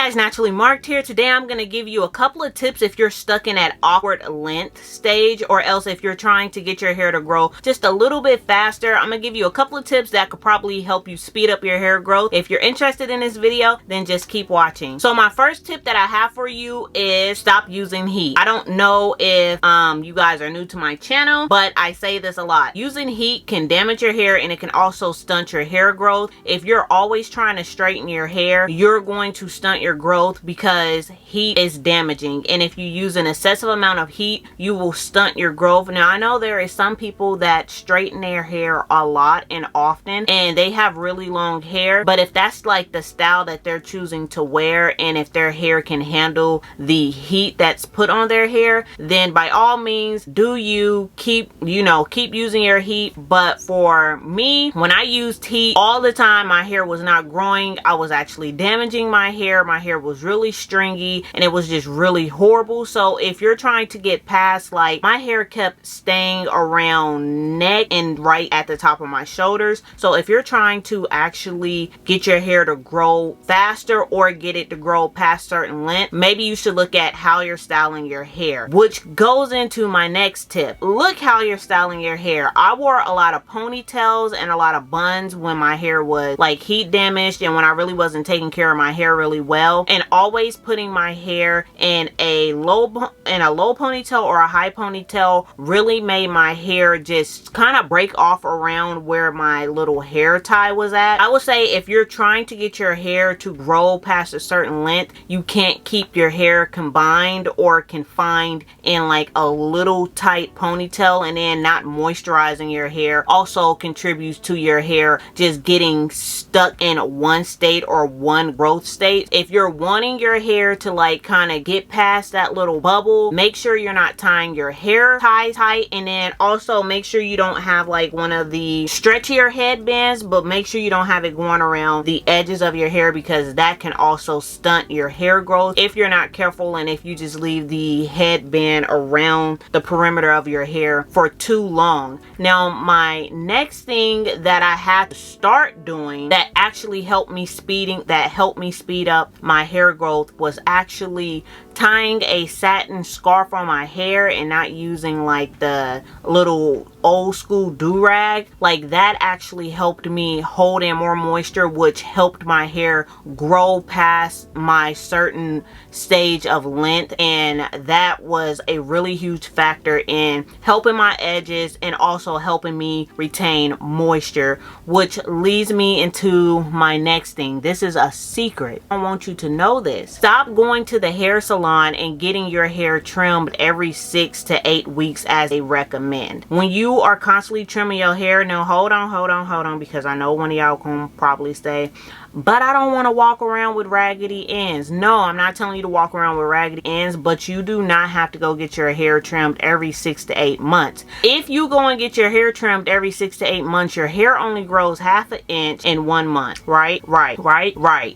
guys, Naturally Marked here. Today I'm going to give you a couple of tips if you're stuck in that awkward length stage, or else if you're trying to get your hair to grow just a little bit faster. I'm going to give you a couple of tips that could probably help you speed up your hair growth. If you're interested in this video, then just keep watching. So my first tip that I have for you is stop using heat. I don't know if you guys are new to my channel, but I say this a lot. Using heat can damage your hair and it can also stunt your hair growth. If you're always trying to straighten your hair, you're going to stunt your growth because heat is damaging, and if you use an excessive amount of heat, you will stunt your growth. Now I know there is some people that straighten their hair a lot and often, and they have really long hair, but if that's like the style that they're choosing to wear, and if their hair can handle the heat that's put on their hair, then by all means do you keep using your heat. But for me, when I used heat all the time, my hair was not growing. I was actually damaging my hair. My hair was really stringy and it was just really horrible. So if you're trying to get past, like, my hair kept staying around neck and right at the top of my shoulders. So if you're trying to actually get your hair to grow faster or get it to grow past certain length, maybe you should look at how you're styling your hair, which goes into my next tip. Look how you're styling your hair. I wore a lot of ponytails and a lot of buns when my hair was like heat damaged and when I really wasn't taking care of my hair really well, and always putting my hair in a low ponytail or a high ponytail really made my hair just kind of break off around where my little hair tie was at. I would say if you're trying to get your hair to grow past a certain length, you can't keep your hair combined or confined in like a little tight ponytail, and then not moisturizing your hair also contributes to your hair just getting stuck in one state or one growth state. If you're wanting your hair to like kind of get past that little bubble, make sure you're not tying your hair tight, and then also make sure you don't have like one of the stretchier headbands, but make sure you don't have it going around the edges of your hair, because that can also stunt your hair growth if you're not careful, and if you just leave the headband around the perimeter of your hair for too long. Now my next thing that I had to start doing that actually helped me speed up my hair growth was actually tying a satin scarf on my hair and not using like the little old school do-rag. Like, that actually helped me hold in more moisture, which helped my hair grow past my certain stage of length, and that was a really huge factor in helping my edges and also helping me retain moisture, which leads me into my next thing. This is a secret. I want you to know this. Stop going to the hair salon and getting your hair trimmed every 6 to 8 weeks as they recommend. When you are constantly trimming your hair, now hold on, because I know one of y'all can probably say, but I don't want to walk around with raggedy ends. No, I'm not telling you to walk around with raggedy ends, but you do not have to go get your hair trimmed every 6 to 8 months. If you go and get your hair trimmed every 6 to 8 months, your hair only grows half an inch in 1 month. Right.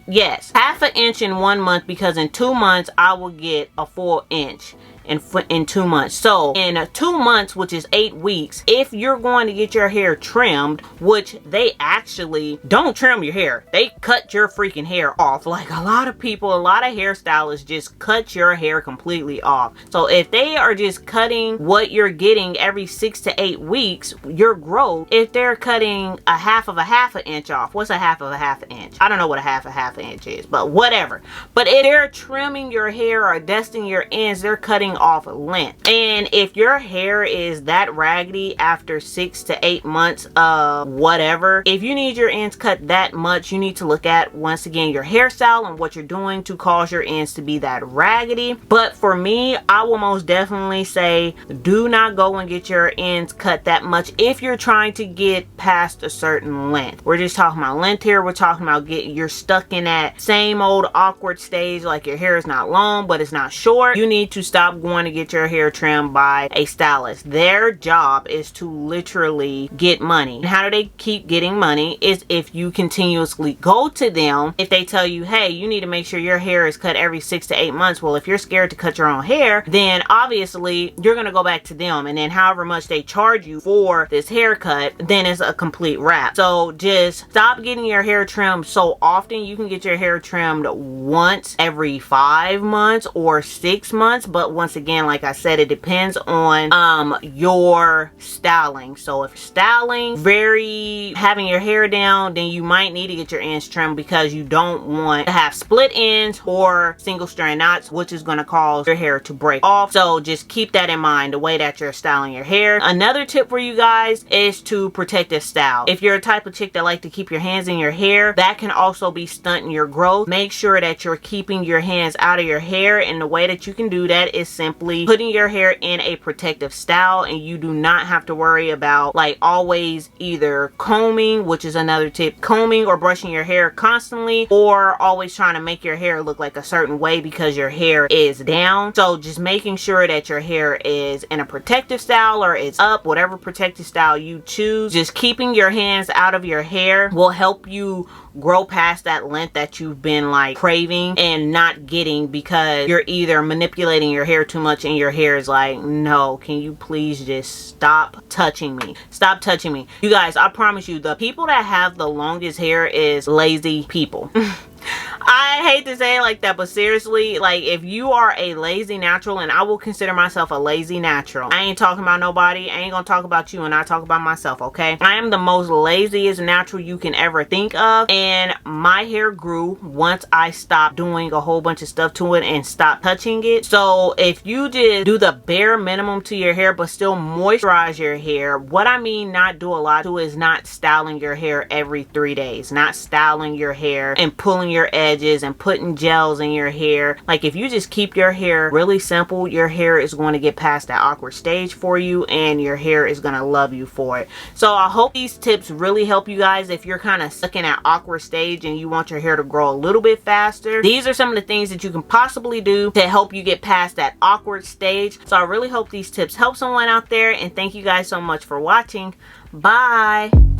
Yes, half an inch in 1 month, because in 2 months I will get a full inch in 2 months. So in 2 months, which is 8 weeks, if you're going to get your hair trimmed, which they actually don't trim your hair, they cut your freaking hair off. Like, a lot of hairstylists just cut your hair completely off. So if they are just cutting what you're getting every 6 to 8 weeks, your growth, if they're cutting a half of an inch off, what's a half of an inch? I don't know what a half an inch is, but whatever. But if they're trimming your hair or dusting your ends, they're cutting off length. And if your hair is that raggedy after 6 to 8 months of whatever, if you need your ends cut that much, you need to look at, once again, your hairstyle and what you're doing to cause your ends to be that raggedy. But for me, I will most definitely say do not go and get your ends cut that much if you're trying to get past a certain length. We're just talking about length here. We're talking about you're stuck in that same old awkward stage, like your hair is not long but it's not short. You need to stop going to get your hair trimmed by a stylist. Their job is to literally get money. And how do they keep getting money? Is if you continuously go to them. If they tell you, hey, you need to make sure your hair is cut every 6 to 8 months. Well, if you're scared to cut your own hair, then obviously you're going to go back to them. And then however much they charge you for this haircut, then it's a complete wrap. So just stop getting your hair trimmed so often. You can get your hair trimmed once every 5 months or 6 months. But once again, like I said, it depends on your styling. So if styling very having your hair down, then you might need to get your ends trimmed because you don't want to have split ends or single strand knots, which is going to cause your hair to break off. So just keep that in mind the way that you're styling your hair. Another tip for you guys is to protect this style. If you're a type of chick that like to keep your hands in your hair, that can also be stunting your growth. Make sure that you're keeping your hands out of your hair, and the way that you can do that is simply putting your hair in a protective style, and you do not have to worry about like always either combing, which is another tip, combing or brushing your hair constantly, or always trying to make your hair look like a certain way because your hair is down. So just making sure that your hair is in a protective style or it's up, whatever protective style you choose. Just keeping your hands out of your hair will help you grow past that length that you've been like craving and not getting because you're either manipulating your hair too much and your hair is like, no, can you please just stop touching me? Stop touching me. You guys, I promise you, the people that have the longest hair is lazy people. I hate to say it like that, but seriously, like if you are a lazy natural, and I will consider myself a lazy natural, I ain't talking about nobody, I ain't gonna talk about you, and I talk about myself, okay? I am the most laziest natural you can ever think of, and my hair grew once I stopped doing a whole bunch of stuff to it and stopped touching it. So if you just do the bare minimum to your hair but still moisturize your hair, what I mean not do a lot to is not styling your hair every 3 days, not styling your hair and pulling your edges and putting gels in your hair. Like if you just keep your hair really simple, your hair is going to get past that awkward stage for you, and your hair is going to love you for it. So I hope these tips really help you guys if you're kind of stuck in that awkward stage and you want your hair to grow a little bit faster. These are some of the things that you can possibly do to help you get past that awkward stage. So I really hope these tips help someone out there, and thank you guys so much for watching. Bye.